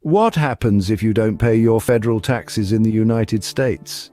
What happens if you don't pay your federal taxes in the United States?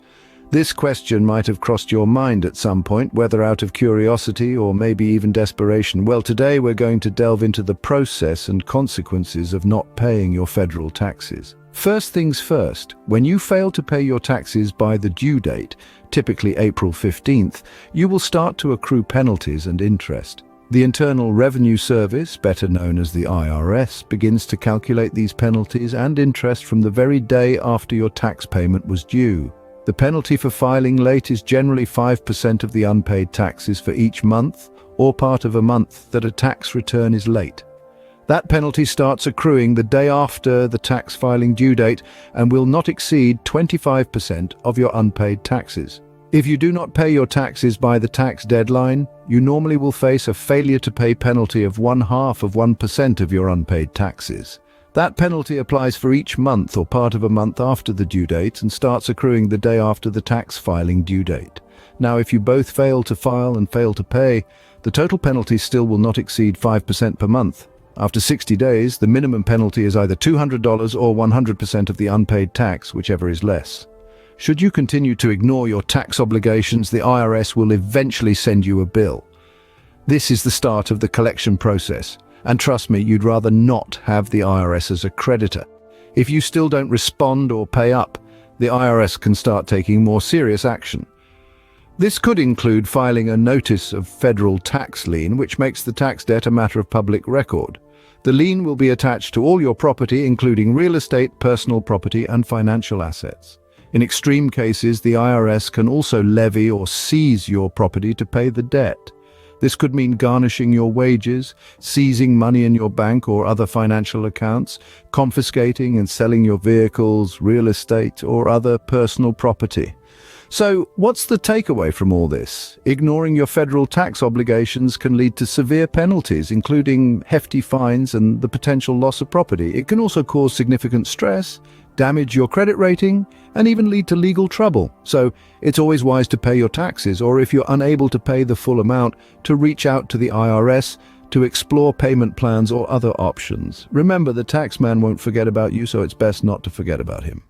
This question might have crossed your mind at some point, whether out of curiosity or maybe even desperation. Well, today we're going to delve into the process and consequences of not paying your federal taxes. First things first, when you fail to pay your taxes by the due date, typically April 15th, you will start to accrue penalties and interest. The Internal Revenue Service, better known as the IRS, begins to calculate these penalties and interest from the very day after your tax payment was due. The penalty for filing late is generally 5% of the unpaid taxes for each month or part of a month that a tax return is late. That penalty starts accruing the day after the tax filing due date and will not exceed 25% of your unpaid taxes. If you do not pay your taxes by the tax deadline, you normally will face a failure to pay penalty of 0.5% of your unpaid taxes. That penalty applies for each month or part of a month after the due date and starts accruing the day after the tax filing due date. Now, if you both fail to file and fail to pay, the total penalty still will not exceed 5% per month. After 60 days, the minimum penalty is either $200 or 100% of the unpaid tax, whichever is less. Should you continue to ignore your tax obligations, the IRS will eventually send you a bill. This is the start of the collection process, and trust me, you'd rather not have the IRS as a creditor. If you still don't respond or pay up, the IRS can start taking more serious action. This could include filing a notice of federal tax lien, which makes the tax debt a matter of public record. The lien will be attached to all your property, including real estate, personal property, and financial assets. In extreme cases, the IRS can also levy or seize your property to pay the debt. This could mean garnishing your wages, seizing money in your bank or other financial accounts, confiscating and selling your vehicles, real estate, or other personal property. So, what's the takeaway from all this? Ignoring your federal tax obligations can lead to severe penalties, including hefty fines and the potential loss of property. It can also cause significant stress, damage your credit rating, and even lead to legal trouble. So, it's always wise to pay your taxes, or if you're unable to pay the full amount, to reach out to the IRS to explore payment plans or other options. Remember, the tax man won't forget about you, so it's best not to forget about him.